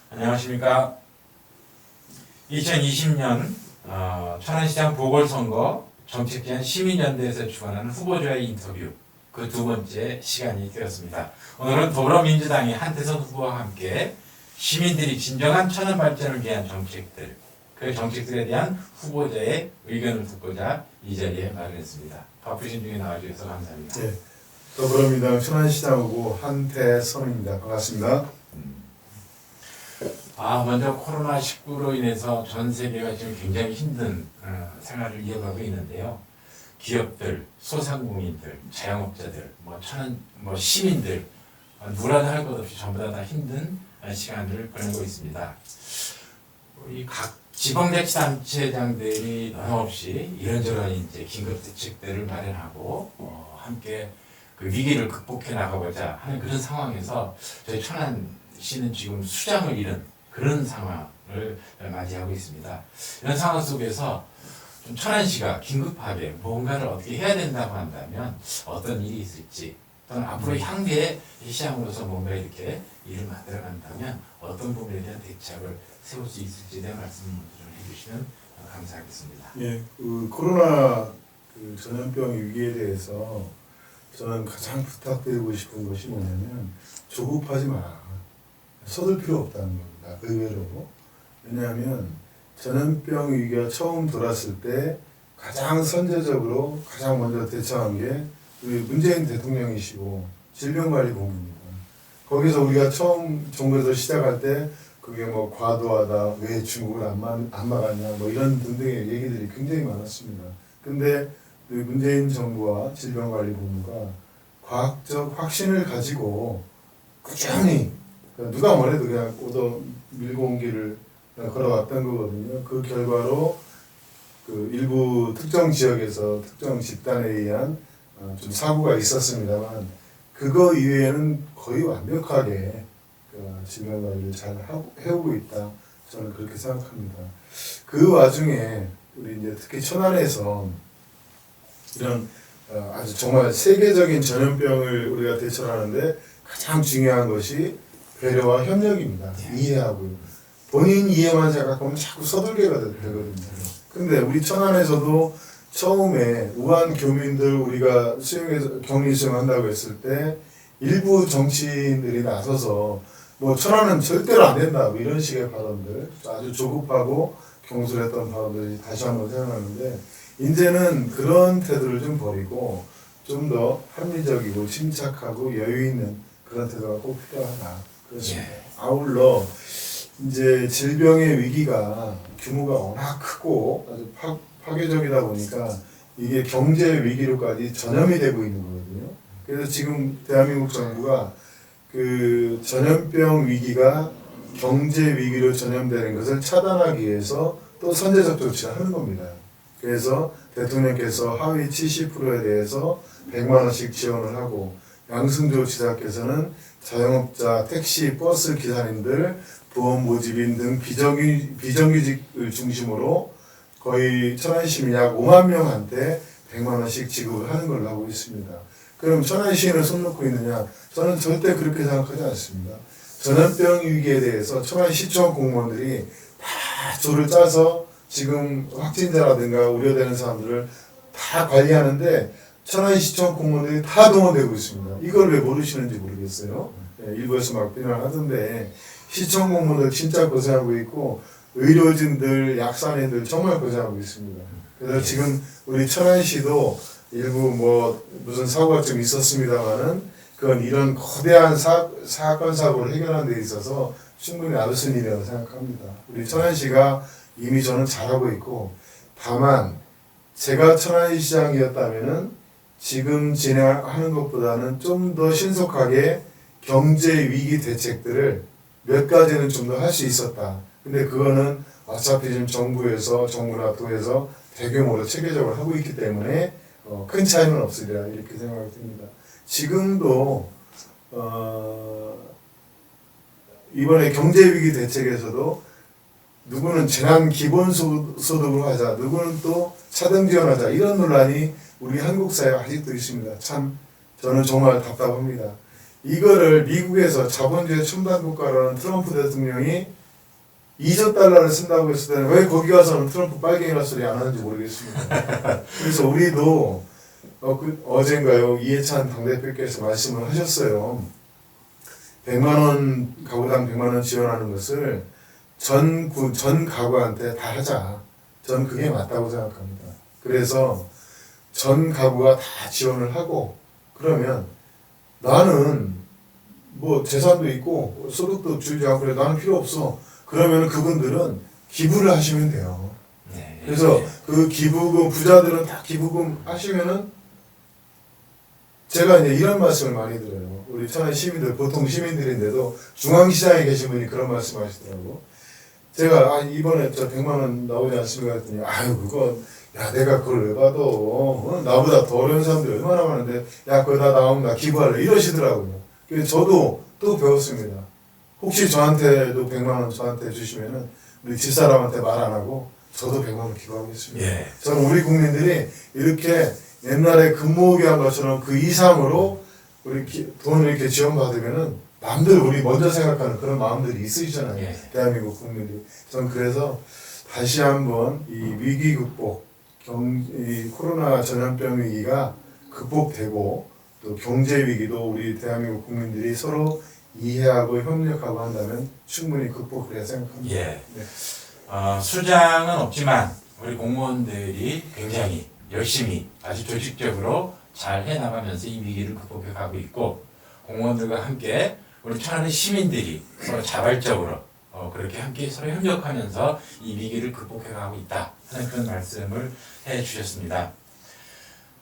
안녕하십니까. 2020년 천안시장 보궐선거 정책기한 시민연대에서 주관하는 후보자의 인터뷰 그 두 번째 시간이 되었습니다. 오늘은 더불어민주당의 한태선 후보와 함께 시민들이 진정한 천안 발전을 위한 정책들, 그 정책들에 대한 후보자의 의견을 듣고자 이 자리에 마련했습니다. 바쁘신 중에 나와주셔서 감사합니다. 네, 더불어민주당 천안시장 후보 한태선입니다. 반갑습니다. 먼저 코로나19로 인해서 전 세계가 지금 굉장히 힘든 생활을 이어가고 있는데요. 기업들, 소상공인들, 자영업자들, 천안 시민들 누구라도 할 것 없이 전부 다 힘든 시간을 보내고 있습니다. 우리 각 지방자치단체장들이 넘없이 이런저런 이제 긴급 대책들을 마련하고 함께 그 위기를 극복해 나가보자 하는 그런 상황에서 저희 천안시는 지금 수장을 잃은 그런 상황을 맞이하고 있습니다. 이런 상황 속에서 좀 천안시가 긴급하게 뭔가를 어떻게 해야 된다고 한다면 어떤 일이 있을지, 또는 앞으로 향후에 시장으로서 뭔가 이렇게 일을 만들어 간다면 어떤 부분에 대한 대책을 세울 수 있을지에 대한 말씀을 좀 해주시면 감사하겠습니다. 예, 코로나 전염병 위기에 대해서 저는 가장 부탁드리고 싶은 것이 뭐냐면 조급하지 마라. 서둘 필요 없다는 겁니다. 의외로. 왜냐하면 전염병 위기가 처음 돌았을 때 가장 선제적으로 가장 먼저 대처한 게 우리 문재인 대통령이시고 질병관리본부입니다. 거기서 우리가 처음 정부에서 시작할 때 그게 과도하다, 왜 중국을 안 막았냐, 이런 등등의 얘기들이 굉장히 많았습니다. 근데 우리 문재인 정부와 질병관리본부가 과학적 확신을 가지고 꾸준히 누가 뭐래도 그냥 얻어 밀고 온 길을 걸어왔던 거거든요. 그 결과로 일부 특정 지역에서 특정 집단에 의한 좀 사고가 있었습니다만 그거 이외에는 거의 완벽하게 질병 관리를 잘 해오고 있다. 저는 그렇게 생각합니다. 그 와중에 우리 이제 특히 천안에서 이런 아주 정말 세계적인 전염병을 우리가 대처하는데 가장 중요한 것이 배려와 협력입니다. 이해하고요. 본인 이해만 생각하면 자꾸 서둘게가 되거든요. 근데 우리 천안에서도 처음에 우한 교민들 우리가 격리 수용한다고 했을 때 일부 정치인들이 나서서 천안은 절대로 안 된다 이런 식의 발언들, 아주 조급하고 경솔했던 발언들이 다시 한번 생각나는데 이제는 그런 태도를 좀 버리고 좀 더 합리적이고 침착하고 여유 있는 그런 태도가 꼭 필요하다. 그렇습니다. 아울러 이제 질병의 위기가 규모가 워낙 크고 아주 파괴적이다 보니까 이게 경제 위기로까지 전염이 되고 있는 거거든요. 그래서 지금 대한민국 정부가 그 전염병 위기가 경제 위기로 전염되는 것을 차단하기 위해서 또 선제적 조치를 하는 겁니다. 그래서 대통령께서 하위 70%에 대해서 100만 원씩 지원을 하고 양승조 지사께서는 자영업자, 택시, 버스 기사님들, 보험 모집인 등 비정규직을 중심으로 거의 천안시민 약 5만 명한테 100만 원씩 지급을 하는 걸로 하고 있습니다. 그럼 천안시에는 손 놓고 있느냐? 저는 절대 그렇게 생각하지 않습니다. 전염병 위기에 대해서 천안시청 공무원들이 다 조를 짜서 지금 확진자라든가 우려되는 사람들을 다 관리하는데 천안시청 공무원들이 다 동원되고 있습니다. 이걸 왜 모르시는지 모르겠어요. 일부에서 막 비난하던데 시청 공무원들 진짜 고생하고 있고 의료진들, 약사님들 정말 고생하고 있습니다. 그래서 지금 우리 천안시도 일부 무슨 사고가 좀 있었습니다만은 그건 이런 거대한 사건 사고를 해결하는 데 있어서 충분히 아르슨 일이라고 생각합니다. 우리 천안시가 이미 저는 잘하고 있고 다만 제가 천안시장이었다면은 지금 진행하는 것보다는 좀 더 신속하게 경제 위기 대책들을 몇 가지는 좀 더 할 수 있었다. 근데 그거는 어차피 지금 정부나 도에서 대규모로 체계적으로 하고 있기 때문에 큰 차이는 없으리라 이렇게 생각이 듭니다. 지금도 이번에 경제위기 대책에서도 누구는 재난 기본소득으로 하자, 누구는 또 차등 지원하자 이런 논란이 우리 한국 사회에 아직도 있습니다. 참 저는 정말 답답합니다. 이거를 미국에서 자본주의 첨단 국가라는 트럼프 대통령이 2조 달러를 쓴다고 했을 때는 왜 거기 가서는 트럼프 빨갱이라 소리 안 하는지 모르겠습니다. 그래서 우리도 어젠가요 이해찬 당대표께서 말씀을 하셨어요. 100만 원 가구당 100만 원 지원하는 것을 전 가구한테 다 하자. 전 그게 맞다고 생각합니다. 그래서 전 가구가 다 지원을 하고 그러면 나는 뭐 재산도 있고 소득도 줄지 않고 그래 나는 필요 없어. 그러면 그분들은 기부를 하시면 돼요. 네. 그래서 그 기부금 부자들은 다 기부금 하시면은 제가 이제 이런 말씀을 많이 들어요. 우리 천안 시민들 보통 시민들인데도 중앙시장에 계신 분이 그런 말씀하시더라고. 제가 이번에 저 100만 원 나오지 않습니까 했더니 아유 그거 야 내가 그걸 왜 받아 나보다 더 어려운 사람들이 얼마나 많은데 야 그거 다 나오면 나 기부할래 이러시더라고요. 그래서 저도 또 배웠습니다. 혹시 저한테도 100만 원 저한테 주시면은 우리 집사람한테 말 안 하고 저도 100만 원 기부하겠습니다. 예. 저는 우리 국민들이 이렇게 옛날에 근무하게 한 것처럼 그 이상으로 우리 돈을 이렇게 지원받으면은 남들 우리 먼저 생각하는 그런 마음들이 있으시잖아요. 예. 대한민국 국민들이. 저는 그래서 다시 한번 이 위기 극복, 이 코로나 전염병 위기가 극복되고 또 경제 위기도 우리 대한민국 국민들이 서로 이해하고 협력하고 한다면 충분히 극복을 해야 생각합니다. 예. 네. 수장은 없지만 우리 공무원들이 굉장히 열심히 아주 조직적으로 잘 해나가면서 이 위기를 극복해 가고 있고 공무원들과 함께 우리 천안의 시민들이 서로 자발적으로 그렇게 함께 서로 협력하면서 이 위기를 극복해 가고 있다 하는 그런 말씀을 해 주셨습니다.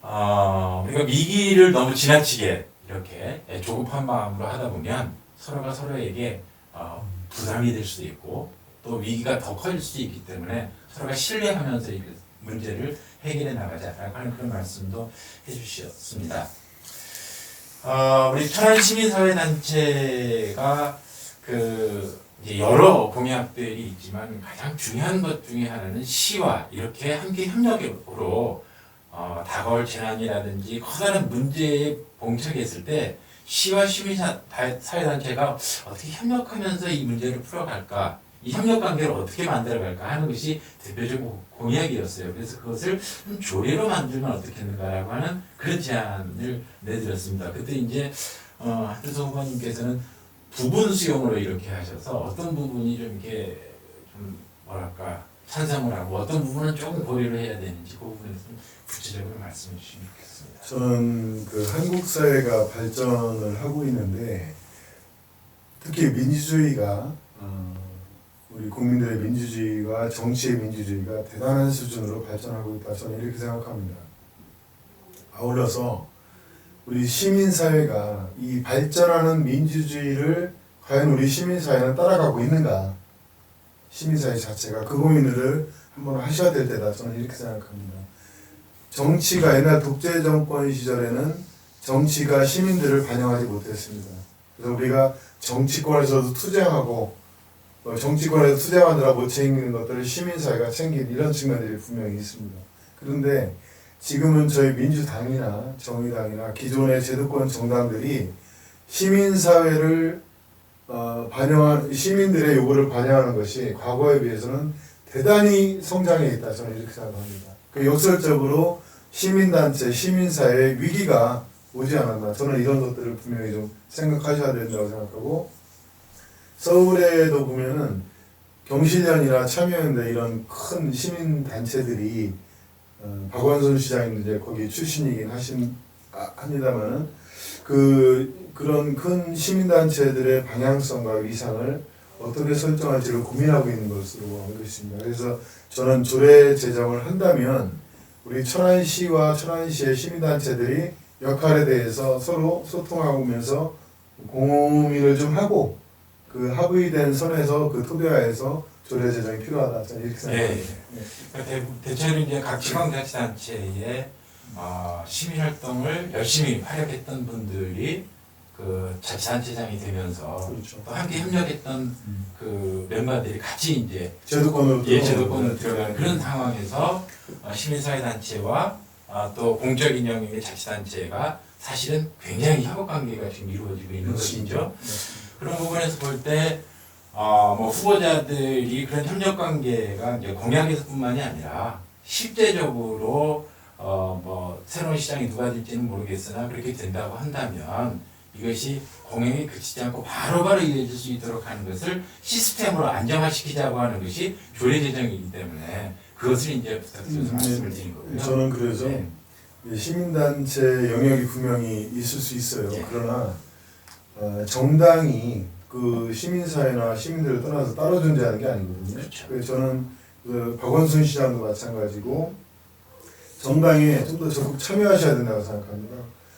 우리가 위기를 너무 지나치게 이렇게 조급한 마음으로 하다 보면 서로가 서로에게 부담이 될 수도 있고 또 위기가 더 커질 수도 있기 때문에 서로가 신뢰하면서 이 문제를 해결해 나가자라고 하는 그런 말씀도 해주셨습니다. 우리 천안 시민사회단체가 이제 여러 공약들이 있지만 가장 중요한 것 중에 하나는 시와 이렇게 함께 협력으로 다가올 재난이라든지 커다란 문제에 봉착했을 때 시와 시민사회단체가 어떻게 협력하면서 이 문제를 풀어갈까, 이 협력관계를 어떻게 만들어갈까 하는 것이 대표적 공약이었어요. 그래서 그것을 조례로 만들면 어떻겠는가라고 하는 그런 제안을 내드렸습니다. 그때 이제 한두성 후보님께서는 부분 수용으로 이렇게 하셔서 어떤 부분이 좀 이렇게 좀 뭐랄까 찬성을 하고 어떤 부분은 조금 고려를 해야 되는지 그 부분에 좀 구체적으로 말씀해 주시면 좋겠습니다. 저는 그 한국 사회가 발전을 하고 있는데 특히 민주주의가 우리 국민들의 민주주의와 정치의 민주주의가 대단한 수준으로 발전하고 있다. 저는 이렇게 생각합니다. 아울러서 우리 시민사회가 이 발전하는 민주주의를 과연 우리 시민사회는 따라가고 있는가? 시민사회 자체가 그 고민을 한번 하셔야 될 때다. 저는 이렇게 생각합니다. 정치가 옛날 독재 정권 시절에는 정치가 시민들을 반영하지 못했습니다. 그래서 우리가 정치권에서도 투쟁하고 정치권에서 투쟁하느라 못 챙기는 것들을 시민사회가 챙긴 이런 측면들이 분명히 있습니다. 그런데 지금은 저희 민주당이나 정의당이나 기존의 제도권 정당들이 시민사회를 반영한 시민들의 요구를 반영하는 것이 과거에 비해서는 대단히 성장해 있다. 저는 이렇게 생각합니다. 그 역설적으로 시민단체, 시민사회의 위기가 오지 않았나. 저는 이런 것들을 분명히 좀 생각하셔야 된다고 생각하고 서울에도 보면은 경실련이나 참여연대 이런 큰 시민단체들이 박원순 시장님 이제 거기 출신이긴 합니다만은 그런 큰 시민단체들의 방향성과 위상을 어떻게 설정할지를 고민하고 있는 것으로 알고 있습니다. 그래서 저는 조례 제정을 한다면 우리 천안시와 천안시의 시민단체들이 역할에 대해서 서로 소통하면서 공의를 좀 하고 그 합의된 선에서 그 토대하에서 조례 제정이 필요하다. 저는 이렇게 생각합니다. 네. 대체로 이제 각 지방자치단체의 시민활동을 열심히 활약했던 분들이 그 자치단체장이 되면서 그렇죠. 또 함께 협력했던 그 멤버들이 같이 이제 제도권으로 제도권으로 들어가는 그런 상황에서 시민사회단체와 또 공적 인형의 자치단체가 사실은 굉장히 협업 관계가 지금 이루어지고 있는 것이죠. 그런 부분에서 볼 때 뭐 후보자들이 그런 협력 관계가 이제 공약에서뿐만이 아니라 실제적으로 뭐 새로운 시장이 누가 될지는 모르겠으나 그렇게 된다고 한다면 이것이 공약에 그치지 않고 바로바로 이어질 수 있도록 하는 것을 시스템으로 안정화시키자고 하는 것이 조례 제정이기 때문에 그것을 이제 부탁드려서 말씀을 드린 거고요. 저는 그래서 네. 시민단체 영역이 분명히 있을 수 있어요. 네. 그러나 정당이 그 시민사회나 시민들을 떠나서 따로 존재하는 게 아니거든요. 그렇죠. 그래서 저는 그 박원순 시장도 마찬가지고 정당에 좀 더 적극 참여하셔야 된다고 생각합니다.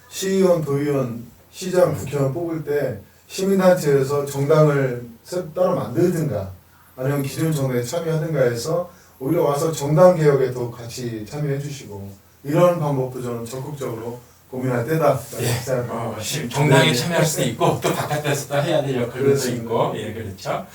시의원, 도의원, 시장, 국회의원 뽑을 때 시민단체에서 정당을 따로 만들든가 아니면 기존 정당에 참여하든가 해서 오히려 와서 정당 개혁에 더 같이 참여해 주시고 이런 방법도 저는 적극적으로 고민할 때다 생각합니다. 정당에 참여할 수도 있고 또 바깥에서 또 해야 될 역할도 그렇습니다. 있고 예 그렇죠.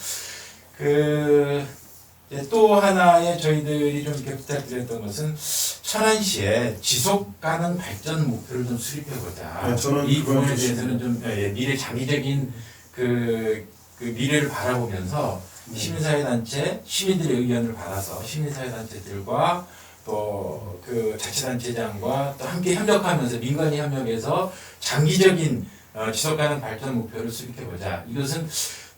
이제 또 하나의 저희들이 좀 이렇게 부탁드렸던 것은 천안시에 지속 가능 발전 목표를 좀 수립해 보자. 네, 저는 이 그건 부분에 좋습니다. 대해서는 좀 미래 장기적인 그 미래를 바라보면서 시민사회 단체 시민들의 의견을 받아서 시민사회 단체들과 또 그 자치단체장과 또 함께 협력하면서 민간이 협력해서 장기적인 지속 가능 발전 목표를 수립해 보자. 이것은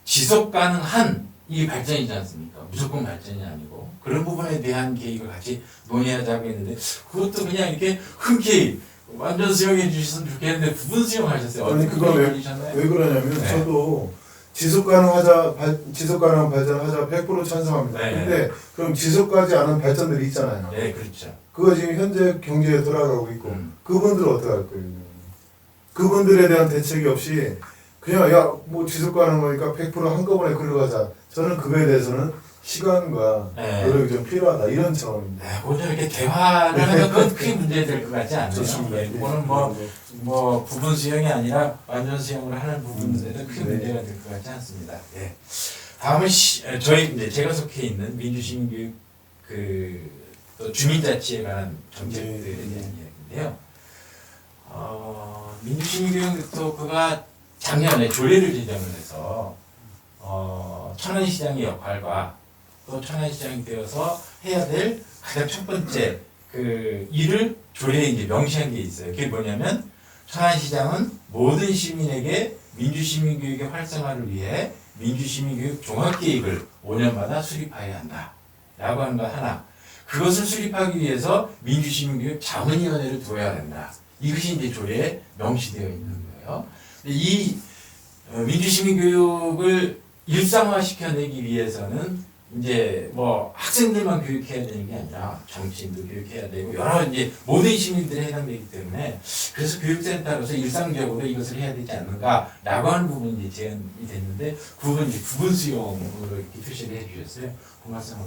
지속 가능한 이 발전이지 않습니까? 무조건 발전이 아니고 그런 부분에 대한 계획을 같이 논의하자고 했는데 그것도 그냥 이렇게 흔쾌히 완전 수용해 주셨으면 좋겠는데 부분 수용하셨어요. 아니 어떻게 그건 걸리셨나요? 왜 그러냐면 네. 저도 지속 가능한 발전하자 100% 찬성합니다. 네. 근데 그럼 지속하지 않은 발전들이 있잖아요. 네, 그렇죠. 그거 지금 현재 경제에 돌아가고 있고 그분들 어떻게 할 거예요? 그분들에 대한 대책이 없이 그냥 야 뭐 지속 가능한 거니까 100% 한꺼번에 끌어가자. 저는 그거에 대해서는 시간과 네. 노력이 좀 필요하다 이런 차원입니다. 네, 그건 좀 이렇게 대화를 하면 그건 크게 문제될 것 같지 않아요. 좋습니다. 예, 이거는 뭐 부분 수용이 아니라 완전 수용을 하는 부분에도 크게 네. 문제가 될 것 같지 않습니다. 예. 다음은 저희 이제 제가 속해 있는 민주시민교육 또 주민자치에 관한 정책들에 대한 이야기인데요. 민주시민교육 토크가 작년에 조례를 제정을 해서 천안시장의 역할과 또 천안시장이 되어서 해야 될 가장 첫 번째 그 일을 조례에 이제 명시한 게 있어요. 그게 뭐냐면 천안시장은 모든 시민에게 민주시민교육의 활성화를 위해 민주시민교육 종합계획을 5년마다 수립하여야 한다. 라고 하는 거 하나. 그것을 수립하기 위해서 민주시민교육 자문위원회를 두어야 된다. 이것이 이제 조례에 명시되어 있는 거예요. 이 민주시민교육을 일상화시켜내기 위해서는 이제 뭐 학생들만 교육해야 되는 게 아니라 정치인도 교육해야 되고 여러 이제 모든 시민들이 해당되기 때문에 그래서 교육센터로서 일상적으로 이것을 해야 되지 않는가라고 하는 부분이 이제 제안이 됐는데 그 부분 이제 부분 수용으로 이렇게 표시를 해주셨어요. 그 말씀을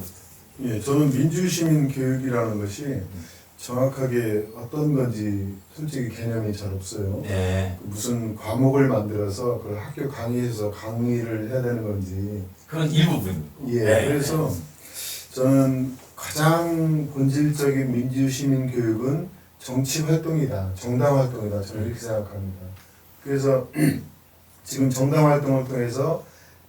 예, 저는 민주시민 교육이라는 것이 정확하게 어떤 건지 솔직히 개념이 잘 없어요. 네, 무슨 과목을 만들어서 그걸 학교 강의에서 강의를 해야 되는 건지. 그건 일부분. 예, 네. 그래서 저는 가장 본질적인 민주시민 교육은 정치 활동이다, 정당 활동이다. 저는 이렇게 생각합니다. 그래서 지금 정당 활동을 통해서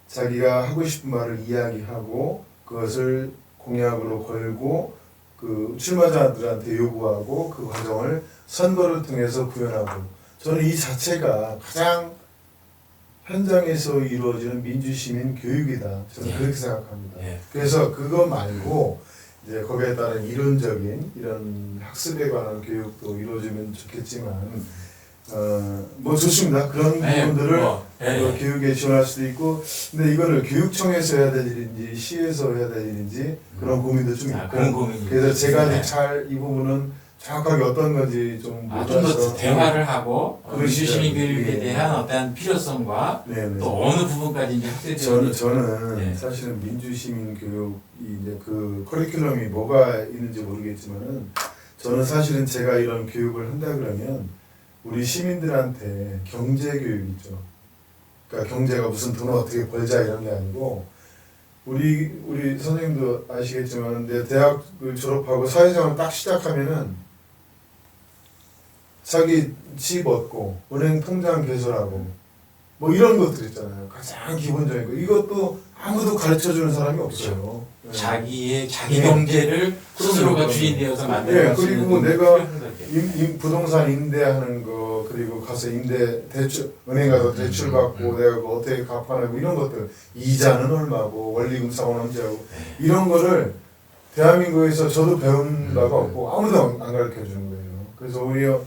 자기가 하고 싶은 말을 이야기하고 그것을 공약으로 걸고 그 출마자들한테 요구하고 그 과정을 선거를 통해서 구현하고 저는 이 자체가 가장 현장에서 이루어지는 민주시민 교육이다. 저는 예. 그렇게 생각합니다. 예. 그래서 그거 말고 이제 거기에 따른 이론적인 이런 학습에 관한 교육도 이루어지면 좋겠지만 뭐 좋습니다. 그런 네, 부분들을 네. 교육에 지원할 수도 있고 근데 이거를 교육청에서 해야 될 일인지 시에서 해야 될 일인지 그런 고민도 좀 있고 그런 고민이 그래서 제가 네. 잘 이 부분은 정확하게 어떤 건지 좀 좀 더 몰라서 대화를 하고 그러시죠. 민주시민 교육에 예. 대한 어떠한 필요성과 네네. 또 어느 부분까지 이제 학생들이 저는 네. 사실은 민주시민 교육이 이제 그 커리큘럼이 뭐가 있는지 모르겠지만은 저는 사실은 제가 이런 교육을 한다 그러면 우리 시민들한테 경제 교육이죠. 그러니까 경제가 무슨 돈을 어떻게 벌자 이런 게 아니고 우리 선생님도 아시겠지만 내 대학을 졸업하고 사회생활 딱 시작하면은 자기 집 얻고 은행 통장 개설하고 뭐 이런 것들 있잖아요. 가장 기본적인 거. 이것도 아무도 가르쳐주는 사람이 없어요. 네. 자기 네. 경제를 스스로가 그럼요. 주인 되어서 네, 만들어갈 수 그리고 있는 내가 필요한 거죠. 부동산 임대하는 거 그리고 가서 임대 대출 은행 가서 대출 받고 내가 그거 어떻게 갚아내고 이런 것들 이자는 얼마고 원리금 상환 언제 하고 네. 이런 거를 대한민국에서 저도 배운 바가 없고 아무도 안 가르쳐 주는 거예요. 그래서 오히려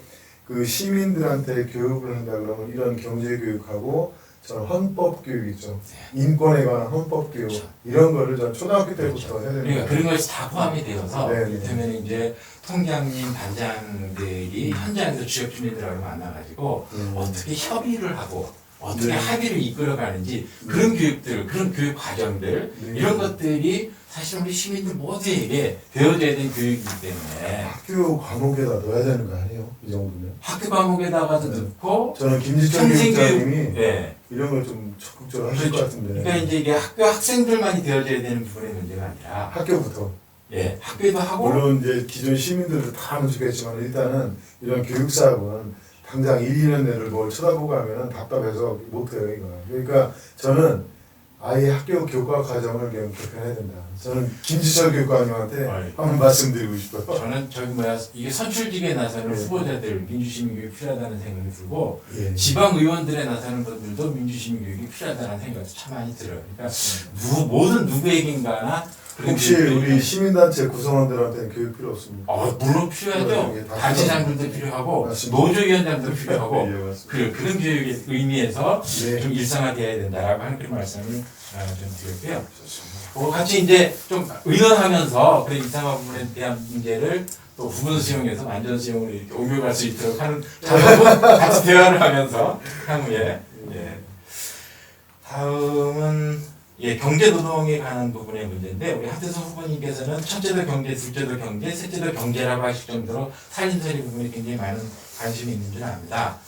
그 시민들한테 교육을 한다 그러면 이런 경제 교육하고 저는 헌법 교육 있죠. 인권에 관한 헌법 교육 그렇죠. 이런 거를 전 초등학교 때부터 해야 그러니까 됩니다. 그런 것이 다 포함이 되어서 네, 네. 이를테면 이제 통장님 단장들이 현장에서 지역 주민들하고 만나가지고 어떻게 협의를 하고 어떻게 네. 합의를 이끌어가는지 그런 교육들, 그런 교육 과정들 네. 이런 것들이 사실 우리 시민들 모두에게 배워져야 되는 교육이기 때문에 학교 과목에다 넣어야 되는 거 아니에요? 이 정도면? 학교 과목에다가도 네. 넣고 저는 김지철 평생 교육장님이 네. 이런 걸 좀 적극적으로 하실 것 그렇죠. 같은데 그러니까 이제 이게 학교 학생들만이 되어져야 되는 부분의 문제가 아니라 학교부터 예, 학교에도 하고 물론 이제 기존 시민들도 다 하면 좋겠지만 일단은 이런 교육 사업은 당장 1, 2년 내를 뭘 쳐다보고 하면은 답답해서 못해요 이거. 그러니까 저는 아예 학교 교과 과정을 그냥 개편해야 된다. 저는 김지철 교육관님한테 아이. 한번 말씀드리고 싶어요. 저는 저기 뭐야 이게 선출직에 나서는 네. 후보자들 민주시민 교육이 필요하다는 생각이 들고 예. 지방 의원들에 나서는 분들도 민주시민 교육이 필요하다는 생각이 참 많이 들어요. 그러니까 모든 누구에겐가나 그런 혹시 교육들이 우리 시민단체 구성원들한테는 교육 필요 없습니까? 물론 필요하죠. 네, 다 단체장들도 필요하고 맞습니다. 노조위원장도 필요하고 예, 맞습니다. 그런 교육의 의미에서 네. 좀 일상화되어야 된다라고 하는 그런 말씀을 좀 드렸고요. 같이 이제 좀 의논하면서 그런 이상화 부분에 대한 문제를 또 부분 수용해서 완전 수용으로 이렇게 옮겨갈 수 있도록 하는 작업은 같이 대화를 하면서 향후에 예. 다음은 경제 노동에 관한 부분의 문제인데 우리 하태선 후보님께서는 첫째도 경제, 둘째도 경제, 셋째도 경제라고 하실 정도로 살림살이 부분에 굉장히 많은 관심이 있는 줄 압니다.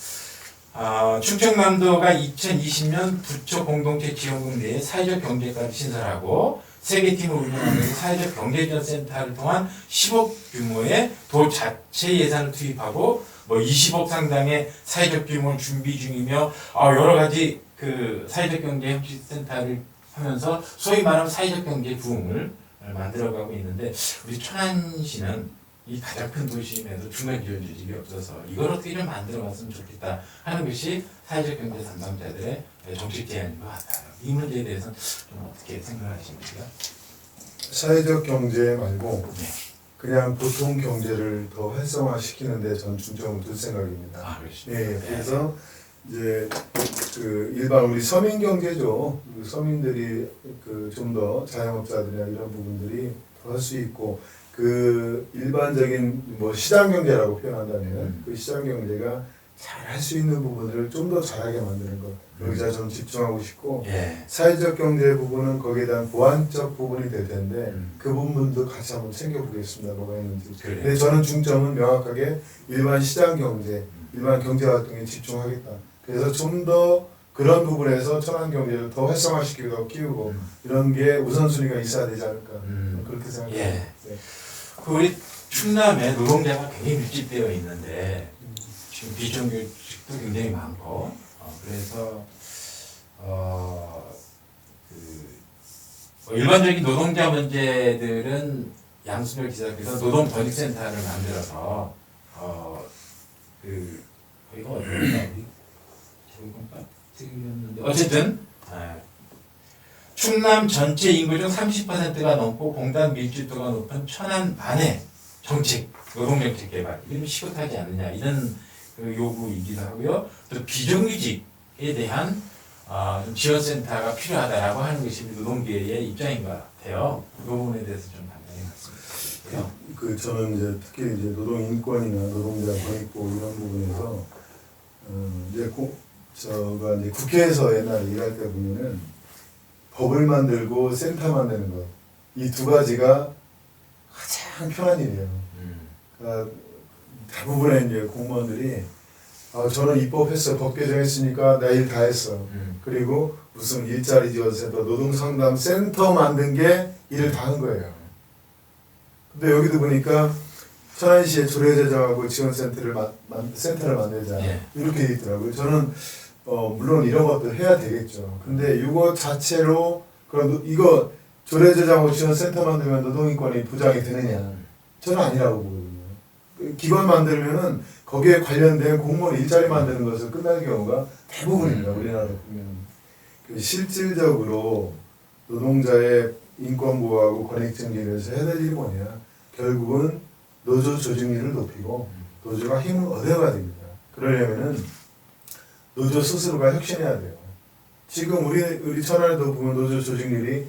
충청남도가 2020년 부처 공동체 지원금 내에 사회적 경제과를 신설하고 세 개 팀을 운영하면서 사회적 경제지원센터를 통한 10억 규모의 도 자체 예산을 투입하고 뭐 20억 상당의 사회적 규모를 준비 중이며 여러 가지 그 사회적 경제 혁신센터를 하면서 소위 말하는 사회적 경제 부흥을 만들어가고 있는데 우리 천안시는 이 가장 큰 도시임에도 중간 지원 조직이 없어서 이걸 어떻게 좀 만들어갔으면 좋겠다 하는 것이 사회적 경제 담당자들의 정책 제안인 것 같아요. 이 문제에 대해서는 좀 어떻게 생각하십니까? 사회적 경제 말고 네. 그냥 보통 경제를 더 활성화시키는데 전 중점을 둘 생각입니다. 그렇습니다. 예, 그래서 이제 그 일반 우리 서민 경제죠. 그 서민들이 그 좀 더 자영업자들이나 이런 부분들이 더 할 수 있고 그 일반적인 뭐 시장 경제라고 표현한다면 그 시장 경제가 잘 할 수 있는 부분을 좀 더 잘하게 만드는 것 여기서 좀 집중하고 싶고 예. 사회적 경제 부분은 거기에 대한 보완적 부분이 될 텐데 그 부분도 같이 한번 챙겨보겠습니다. 뭐가 있는지. 그래요. 근데 저는 중점은 명확하게 일반 시장 경제, 일반 경제 활동에 집중하겠다. 그래서 좀 더 그런 부분에서 천안 경제를 더 활성화시키고 더 키우고 이런 게 우선순위가 있어야 되지 않을까 그렇게 생각합니다. 예. 네. 그 우리 충남에 노동자가 굉장히 밀집되어 있는데 지금 비정규직도 굉장히 많고 그래서 일반적인 노동자 문제들은 양순열 지사께서 노동 권익센터를 만들어서 거기가 어디인가 어쨌든 충남 전체 인구 중 30%가 넘고 공단 밀집도가 높은 천안만의 정책, 노동정책 개발 이런 시급하지 않느냐 이런 그 요구이기도 하고요. 또 비정규직에 대한 좀 지원센터가 필요하다라고 하는 것이 노동계의 입장인 것 같아요. 그 부분에 대해서 좀 판단이 맞습니다. 그 저는 이제 특히 이제 노동 인권이나 노동자 권익보 이런 부분에서 이제 제가 이제 국회에서 옛날에 일할 때 보면은 법을 만들고 센터 만드는 것 이 두 가지가 가장 편한 일이에요. 그러니까 대부분의 이제 공무원들이 저는 입법했어, 법 개정했으니까 나 일 다 했어. 그리고 무슨 일자리 지원센터, 노동상담 센터 만든 게 일을 다 한 거예요. 근데 여기도 보니까 천안시에 조례제정하고 지원센터를 센터를 만들자 예. 이렇게 돼 있더라고요. 저는 물론 이런 것도 해야 되겠죠. 근데 이거 자체로 그럼 이거 조례제정하고 지원센터 만들면 노동인권이 보장이 되느냐? 저는 아니라고 보거든요. 기관 만들면은 거기에 관련된 공무원 일자리 만드는 것을 끝날 경우가 대부분입니다. 우리나라 보면 실질적으로 노동자의 인권 보호하고 권익 증진을 위해서 해야 될 일이 뭐냐? 결국은 노조 조직률을 높이고 노조가 힘을 얻어야 됩니다. 그러려면은 노조 스스로가 혁신해야 돼요. 지금 우리 천안에도 보면 노조 조직률이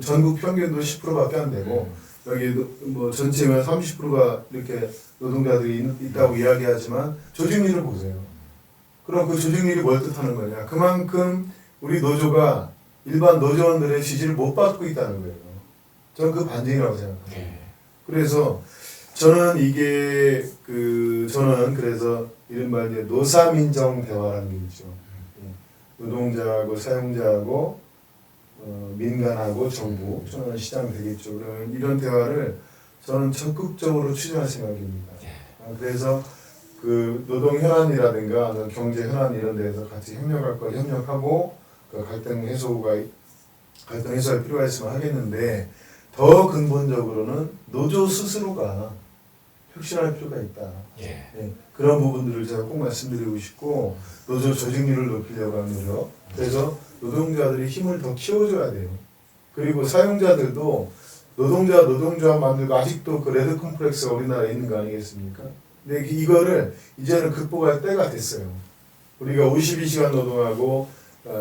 전국 평균도 10%밖에 안 되고 여기 뭐 전체면 30%가 이렇게 노동자들이 있다고 이야기하지만 조직률을 보세요. 그럼 그 조직률이 뭘 뜻하는 거냐? 그만큼 우리 노조가 일반 노조원들의 지지를 못 받고 있다는 거예요. 저는 그 반증이라고 생각합니다. 그래서 저는 저는 그래서 이른바 이제 노사민정 대화라는 게 있죠. 노동자하고 사용자하고 민간하고 정부, 저는 시장 되겠죠. 그러면 이런 대화를 저는 적극적으로 추진할 생각입니다. 그래서 그 노동 현안이라든가 경제 현안 이런 데서 같이 협력할 걸 협력하고 그 갈등 해소할 필요가 있으면 하겠는데 더 근본적으로는 노조 스스로가 혁신할 필요가 있다. 예. 네, 그런 부분들을 제가 꼭 말씀드리고 싶고 노조 조직률을 높이려고 하는 노력. 그래서 노동자들이 힘을 더 키워줘야 돼요. 그리고 사용자들도 노동조합 만들고 아직도 그 레드 컴플렉스가 우리나라에 있는 거 아니겠습니까? 근데 이거를 이제는 극복할 때가 됐어요. 우리가 52시간 노동하고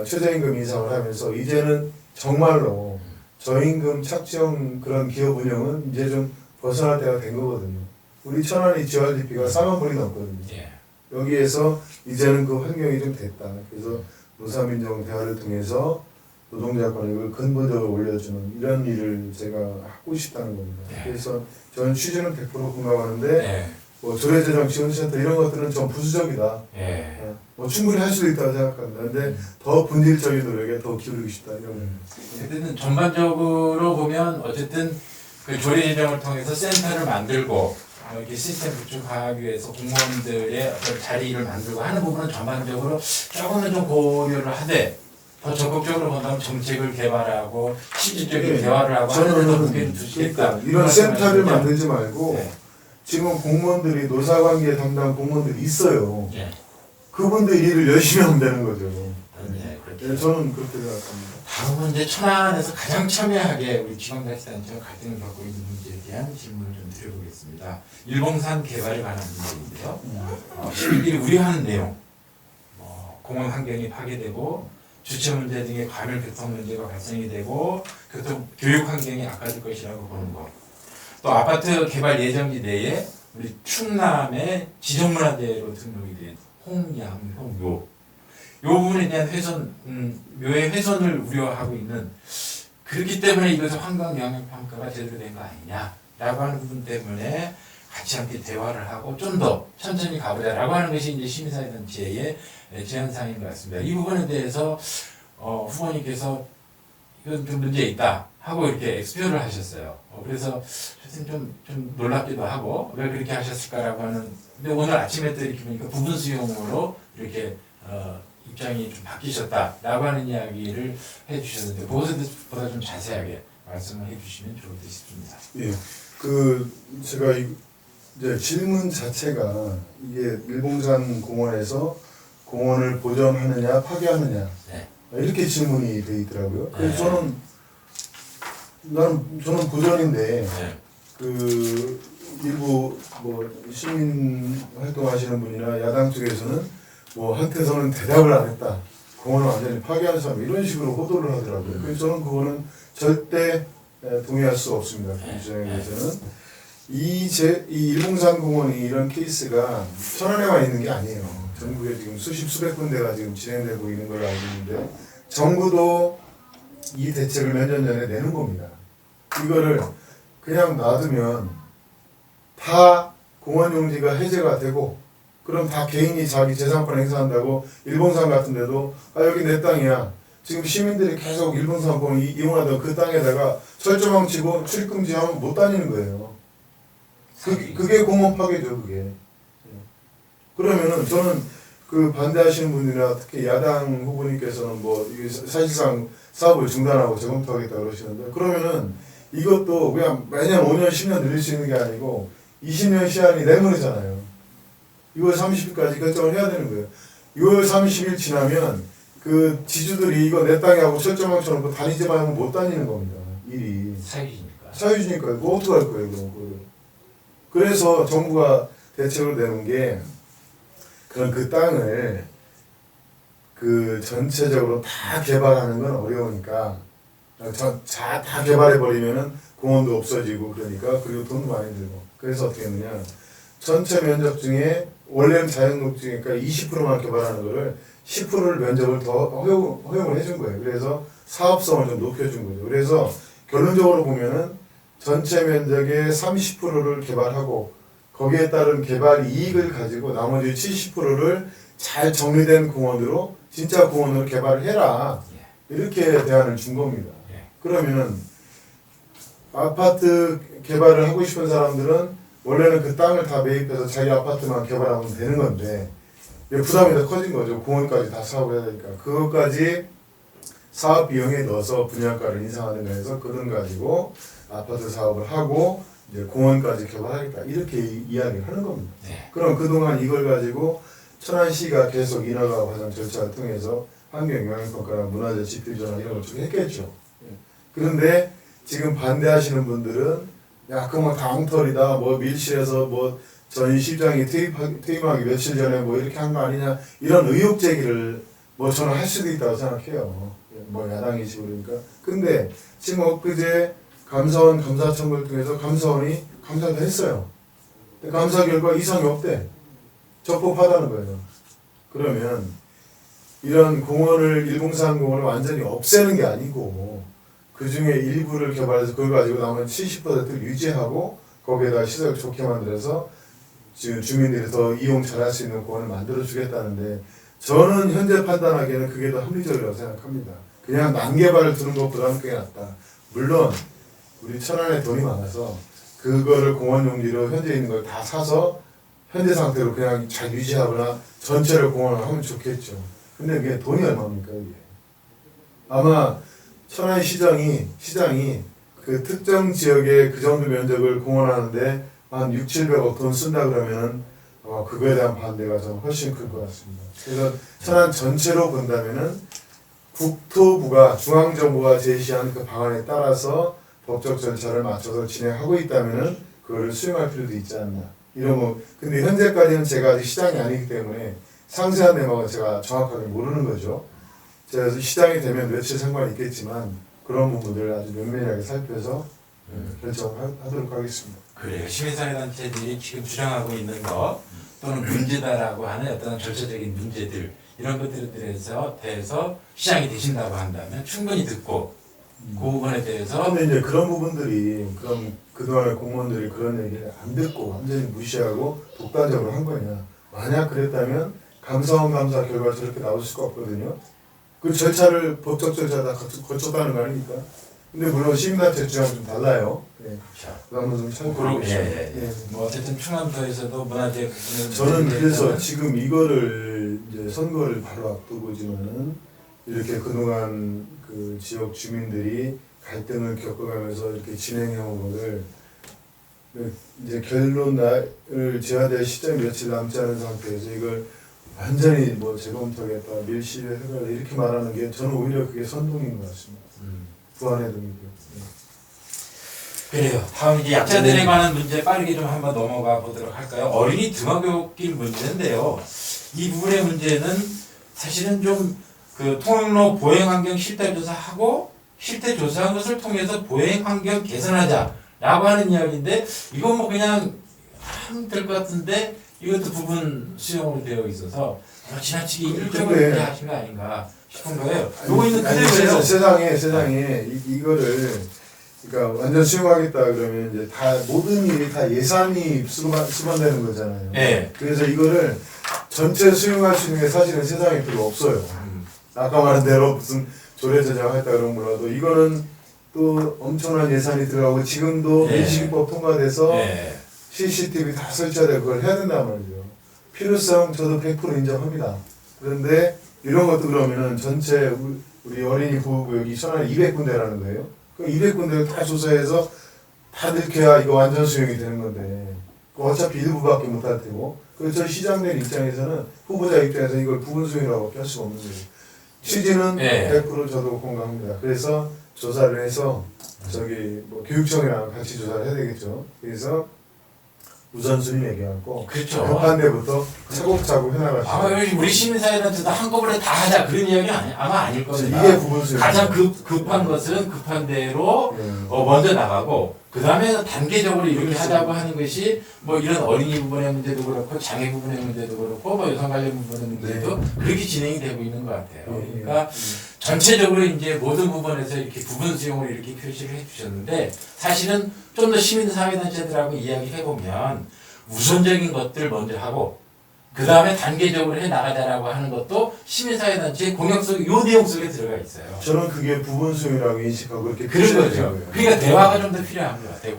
최저임금 인상을 하면서 이제는 정말로 저임금 착정 그런 기업 운영은 이제 좀 벗어날 때가 된 거거든요. 우리 천안이 GRDP가 4만 불이 넘거든요. 예. 여기에서 이제는 그 환경이 좀 됐다. 그래서 노사민정 대화를 통해서 노동자 권익을 근본적으로 올려주는 이런 일을 제가 하고 싶다는 겁니다. 그래서 저는 취지는 100% 공감하는데 뭐 조례제정 지원센터 이런 것들은 좀 부수적이다. 뭐 충분히 할 수도 있다고 생각합니다. 근데 더 본질적인 노력에 더 기울이고 싶다. 이런. 어쨌든 전반적으로 보면 어쨌든 그 조례제정을 통해서 센터를 만들고 이렇게 시스템 구축하기 위해서 공무원들의 어떤 자리를 만들고 하는 부분은 전반적으로 조금은 좀 고려를 하되 더 적극적으로 본다면 정책을 개발하고 실질적인 대화를 하고 하는 데도 무게를 두시겠다. 이런 센터를 만들지 말고 네. 지금 공무원들이 노사관계 담당 공무원들이 있어요. 네. 그분들 일을 열심히 하면 되는 거죠. 네, 네, 저는 그렇게 생각합니다. 다음은 이제 천안에서 가장 첨예하게 우리 지방자치단체와 갈등을 겪고 있는 문제에 대한 질문을 좀 드려보겠습니다. 일봉산 개발에 관한 문제인데요. 11일이 우려하는 내용, 공원 환경이 파괴되고 주차 문제 등의 과밀 교통 문제가 발생이 되고 교육 환경이 악화될 것이라고 보는 것. 또 아파트 개발 예정지 내에 우리 충남의 지정문화재로 등록이 된 홍양효. 이 부분에 대한 묘의 훼손을 우려하고 있는, 그렇기 때문에 이것을 환경 영향 평가가 제대로 된 거 아니냐라고 하는 부분 때문에 같이 함께 대화를 하고 좀 더 천천히 가보자라고 하는 것이 이제 시민사회단체의 제안사항인 것 같습니다. 이 부분에 대해서 후보님께서 이건 좀 문제 있다 하고 이렇게 엑스표를 하셨어요. 그래서 좀 놀랍기도 하고 왜 그렇게 하셨을까라고 하는. 근데 오늘 아침에 또 이렇게 보니까 부분 수용으로 이렇게 입장이 좀 바뀌셨다라고 하는 이야기를 해주셨는데 그것보다 좀 자세하게 말씀을 해주시면 좋을 듯 싶습니다. 예, 제가 이제 질문 자체가 이게 일봉산 공원에서 공원을 보존하느냐 파괴하느냐 이렇게 질문이 돼 있더라고요. 그래서 저는 보존인데 그 일부 뭐 시민 활동하시는 분이나 야당 쪽에서는 뭐 한테서는 대답을 안 했다. 공원을 완전히 파괴하는 사람 이런 식으로 호도를 하더라고요. 그래서 저는 그거는 절대 동의할 수 없습니다. 그 주장에 대해서는. 이 일봉산 공원이 이런 케이스가 천안에만 있는 게 아니에요. 전국에 지금 수백 군데가 지금 진행되고 있는 걸로 알고 있는데 정부도 이 대책을 몇 년 전에 내는 겁니다. 이거를 그냥 놔두면 다 공원 용지가 해제가 되고 그럼 다 개인이 자기 재산권 행사한다고 일봉산 같은 데도 여기 내 땅이야. 지금 시민들이 계속 일봉산 공원 이용하던 그 땅에다가 철조망 치고 출입금지하면 못 다니는 거예요. 그게 공원 파괴죠, 그게. 그러면은 저는 그 반대하시는 분이나 특히 야당 후보님께서는 뭐 이게 사실상 사업을 중단하고 재검토하겠다 그러시는데 그러면은 이것도 그냥 매년 5년 10년 늘릴 수 있는 게 아니고 20년 시한이 내년이잖아요. 6월 30일까지 결정을 해야 되는 거예요. 6월 30일 지나면 그 지주들이 이거 내 땅에 하고 철조망처럼 그 다니지만 하면 못 다니는 겁니다. 일이. 사유지니까. 사유지니까 그거 어떡할 거예요, 그럼. 그래서 정부가 대책을 내는 게 그런 그 땅을 그 전체적으로 다 개발하는 건 어려우니까 다 개발해 버리면은 공원도 없어지고 그러니까 그리고 돈도 많이 들고 그래서 어떻게 했느냐 전체 면적 중에 원래는 자연녹지니까 20%만 개발하는 거를 10%를 면적을 더 허용을 해준 거예요. 그래서 사업성을 좀 높여준 거죠. 그래서 결론적으로 보면은 전체 면적의 30%를 개발하고 거기에 따른 개발 이익을 가지고 나머지 70%를 잘 정리된 공원으로 진짜 공원으로 개발을 해라. 이렇게 대안을 준 겁니다. 그러면은 아파트 개발을 하고 싶은 사람들은 원래는 그 땅을 다 매입해서 자기 아파트만 개발하면 되는 건데 부담이 더 커진 거죠. 공원까지 다 사업을 해야 되니까. 그것까지 사업 비용에 넣어서 분양가를 인상하는 거에서 그 돈 가지고 아파트 사업을 하고 이제 공원까지 개발하겠다. 이렇게 이야기를 하는 겁니다. 네. 그럼 그동안 이걸 가지고 천안시가 계속 인허가 과정 절차를 통해서 환경영향평가나 문화재 지표전환 이런 걸 쭉 했겠죠. 그런데 지금 반대하시는 분들은 야 그거 다 엉터리다. 뭐 밀실에서 뭐 전 시장이 퇴임하기 며칠 전에 뭐 이렇게 한 거 아니냐 이런 의혹 제기를 뭐 저는 할 수도 있다고 생각해요. 뭐 야당이시고 그러니까. 근데 지금 엊그제 감사원 감사 청구를 통해서 감사원이 감사도 했어요. 감사 결과 이상이 없대. 적법하다는 거예요. 그러면 이런 공원을 103공원을 완전히 없애는 게 아니고 그 중에 일부를 개발해서 그걸 가지고 나머지 70%를 유지하고 거기에다 시설 좋게 만들어서 주민들이 더 이용 잘할 수 있는 공원을 만들어 주겠다는데 저는 현재 판단하기에는 그게 더 합리적이라고 생각합니다. 그냥 난개발을 두는 것보다는 그게 낫다. 물론 우리 천안에 돈이 많아서 그거를 공원 용지로 현재 있는 걸 다 사서 현재 상태로 그냥 잘 유지하거나 전체를 공원을 하면 좋겠죠. 근데 그게 돈이 얼마입니까 이게? 아마 천안 시장이 그 특정 지역에 그 정도 면적을 공원하는데 한 6, 700억 돈 쓴다 그러면은 아마 그거에 대한 반대가 좀 훨씬 클 것 같습니다. 그래서 천안 전체로 본다면은 국토부가 중앙정부가 제시한 그 방안에 따라서 법적 절차를 맞춰서 진행하고 있다면은 그거를 수용할 필요도 있지 않나. 이런 거. 근데 현재까지는 제가 아직 시장이 아니기 때문에 상세한 내막은 제가 정확하게 모르는 거죠. 제가 시장이 되면 며칠 상관이 있겠지만 그런 부분들을 아주 면밀하게 살펴서 결정하도록 하겠습니다. 그래요. 시민사회단체들이 지금 주장하고 있는 것 또는 문제다라고 하는 어떤 절차적인 문제들 이런 것들에 대해서 시장이 되신다고 한다면 충분히 듣고 그 부분에 대해서 근데 이제 그런 부분들이 그럼 그동안의 공무원들이 그런 얘기를 안 듣고 완전히 무시하고 독단적으로 한 거냐. 만약 그랬다면 감사원 감사 결과 저렇게 나올 수가 없거든요. 그 절차를 법적 절차 다 거쳤다는 거 아닙니까? 근데 물론 시민단체 주장은 좀 달라요. 네. 그 한번 좀 참고해보시죠. 뭐 어쨌든 충남도에서도 문화재 저는 그래서 지금 이거를 이제 선거를 바로 앞두고지만은 이렇게 그동안 그 지역 주민들이 갈등을 겪어가면서 이렇게 진행해온 거를 이제 결론을 지어야 될 시점이 며칠 남지 않은 상태에서 이걸 완전히 뭐 재검토하겠다, 밀실해서 이렇게 말하는 게 저는 오히려 그게 선동인 것 같습니다. 부안의 동이고요. 그래요. 다음 이제 약자들에 관한 문제 빠르게 좀 한번 넘어가 보도록 할까요? 어린이 등하굣길 문제인데요. 이 부분의 문제는 사실은 좀 그 통학로 보행 환경 실태 조사하고 실태 조사한 것을 통해서 보행 환경 개선하자라고 하는 이야기인데 이건 뭐 그냥 하면 될 것 같은데 이것도 부분 수용으로 되어 있어서 지나치게 일정을 하신 거 아닌가 싶은 거예요. 요거 있는 그대로예요. 세상에 이거를 그러니까 완전 수용하겠다 그러면 이제 다 모든 일이 다 예산이 수반되는 거잖아요. 네. 그래서 이거를 전체 수용할 수 있는 게 사실은 세상에 별로 없어요. 아까 말한 대로 무슨 조례 제정했다 그런 거라도 이거는 또 엄청난 예산이 들어가고 지금도 민식이법 통과돼서 CCTV 다 설치하려 그걸 해야 된단 말이죠. 필요성 저도 100% 인정합니다. 그런데 이런 것도 그러면은 전체 우리 어린이 보호구역이 천안에 200군데라는 거예요. 그 200군데를 다 조사해서 다 넣게야 이거 완전 수용이 되는 건데 어차피 일부밖에 못할 테고 그래서 저희 시장님 입장에서는 후보자 입장에서 이걸 부분 수용이라고 할 수가 없는 거예요. 취지는 네. 100% 저도 공감합니다. 그래서 조사를 해서 저기 뭐 교육청이랑 같이 조사를 해야 되겠죠. 그래서 우선순위 얘기하고 그렇죠. 급한 데부터 차곡차곡 해나가시죠. 아마 우리 시민사회단체도 한꺼번에 다 하자 그런 이야기 아마 아닐 겁니다. 이게 부분 수용. 가장 급한 것은 급한 대로 예. 먼저 나가고 그 다음에 단계적으로 이렇게 하자고 하는 것이 뭐 이런 어린이 부분의 문제도 그렇고 장애 부분의 문제도 그렇고 뭐 여성 관련 부분의 문제도 그렇게 진행이 되고 있는 것 같아요. 예, 예. 그러니까 전체적으로 이제 모든 부분에서 이렇게 부분 수용을 이렇게 표시를 해주셨는데 사실은 좀 더 시민사회단체들하고 이야기해 보면 우선적인 것들 먼저 하고 그 다음에 단계적으로 해 나가자라고 하는 것도 시민사회단체의 공약 속 요 내용 속에 들어가 있어요. 저는 그게 부분 수용이라고 인식하고 그렇게 그런 표시를 거죠. 드린 거예요. 그러니까 대화가 좀 더 필요한 것 같아요.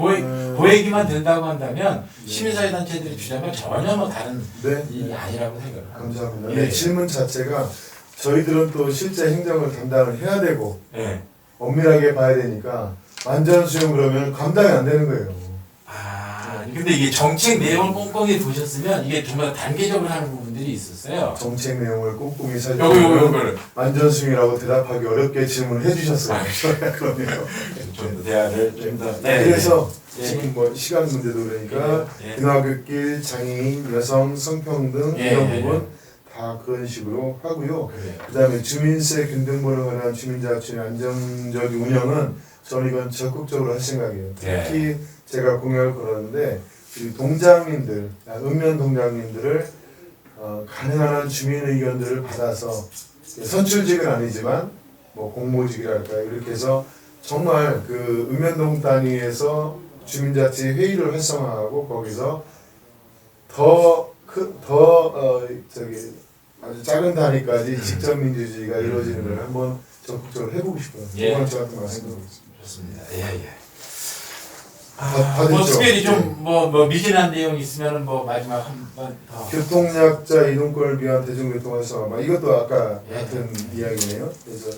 그 얘기만 된다고 한다면 네. 시민사회단체들이 주장은 전혀 뭐 다른 네. 일이 아니라고 생각을 합니다. 감사합니다. 예. 근데 질문 자체가 저희들은 또 실제 행정을 담당을 해야 되고 네. 엄밀하게 봐야 되니까 완전 수용 그러면 감당이 안 되는 거예요. 근데 이게 정책 내용을 꼼꼼히 보셨으면 이게 정말 단계적으로 하는 부분들이 있었어요. 정책 내용을 꼼꼼히 요거를. 살펴보면 완전 수용이라고 대답하기 어렵게 질문을 해주셨어요. 그러네요. 좀 더 대화를 좀 더. 그래서 예. 지금 뭐 시간 문제도 그러니까 예. 등하굣길, 장애인, 여성, 성평등 예, 이런 예, 부분 다 그런 식으로 하고요. 그래요. 그다음에 주민세 균등보를 관한 주민자치의 안정적인 운영은 저는 이건 적극적으로 할 생각이에요. 특히 제가 공약을 걸었는데 이 동장님들, 읍면 동장님들을 가능한 한 주민 의견들을 받아서 선출직은 아니지만 뭐 공모직이랄까요 이렇게 해서 정말 그 읍면동 단위에서 주민자치 회의를 활성화하고 거기서 저기 아주 작은 단위까지 직접 민주주의가 이루어지는 걸 한번 적극적으로 해보고 싶어요. 예. 그건 저 같은 말씀드리겠습니다. 좋습니다. 예. 받았죠? 뭐 특별히 좀 뭐 미진한 내용이 있으면은 뭐 마지막 한 번 더. 교통약자 이동권을 위한 대중교통 활성화 이것도 아까 예. 같은 이야기네요. 그래서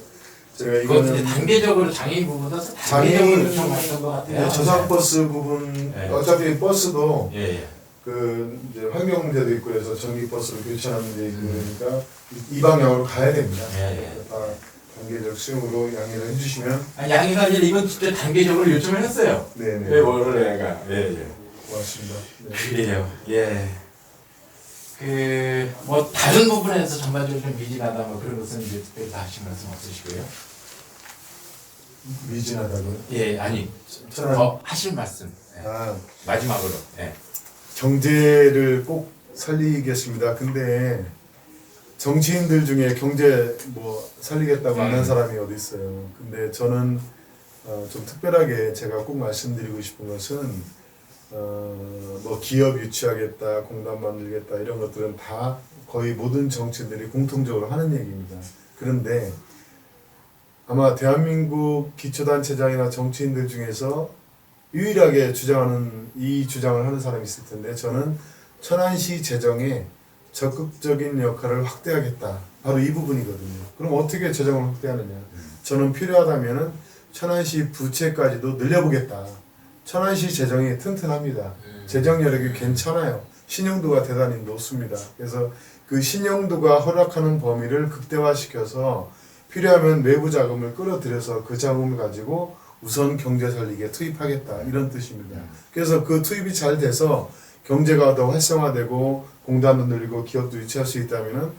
제가 이거 이제 이거는 단계적으로 장애인 부분도 단계적으로 요청했던 것 같아요. 저상버스 부분 예. 어차피 버스도 예. 그 이제 환경 문제도 있고 그래서 전기 버스로 교체하는 문제 있고 그러니까 이 방향으로 가야 됩니다. 예. 다 단계적 수용으로 양해를 해주시면 양해가 아니라 이건 진짜 단계적으로 요청을 했어요. 네네 원래가. 예. 고맙습니다. 네. 그래요. 예. 그 뭐 다른 부분에서 전반적으로 좀 미진하다 뭐 그런 것은 이제 특별히 다 하신 말씀 없으시고요. 미진하다고요? 예, 아니 저는 더 하실 말씀. 예. 마지막으로. 예. 경제를 꼭 살리겠습니다. 근데 정치인들 중에 경제 뭐 살리겠다고 안 한 사람이 어디 있어요. 근데 저는 좀 특별하게 제가 꼭 말씀드리고 싶은 것은 뭐 기업 유치하겠다, 공단 만들겠다 이런 것들은 다 거의 모든 정치인들이 공통적으로 하는 얘기입니다. 그런데 아마 대한민국 기초단체장이나 정치인들 중에서 유일하게 이 주장을 하는 사람이 있을 텐데 저는 천안시 재정에 적극적인 역할을 확대하겠다. 바로 이 부분이거든요. 그럼 어떻게 재정을 확대하느냐? 저는 필요하다면은 천안시 부채까지도 늘려보겠다. 천안시 재정이 튼튼합니다. 재정 여력이 괜찮아요. 신용도가 대단히 높습니다. 그래서 그 신용도가 허락하는 범위를 극대화시켜서 필요하면 외부 자금을 끌어들여서 그 자금을 가지고 우선 경제 살리기에 투입하겠다 이런 뜻입니다. 그래서 그 투입이 잘 돼서 경제가 더 활성화되고 공단도 늘리고 기업도 유치할 수 있다면은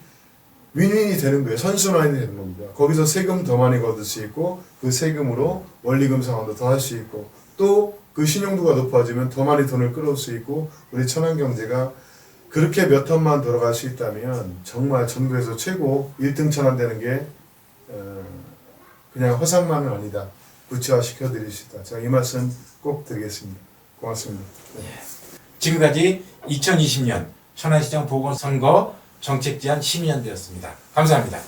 윈윈이 되는 거예요. 선순환이 되는 겁니다. 거기서 세금 더 많이 거둘 수 있고 그 세금으로 원리금 상환도 더 할 수 있고 또 그 신용도가 높아지면 더 많이 돈을 끌어올 수 있고 우리 천안 경제가 그렇게 몇 턴만 돌아갈 수 있다면 정말 전국에서 최고 1등 천안 되는 게 그냥 허상만은 아니다. 구체화시켜 드릴 수 있다. 제가 이 말씀 꼭 드리겠습니다. 고맙습니다. 지금까지 2020년 천안시장 보궐선거 정책제안 심의연대였습니다. 감사합니다.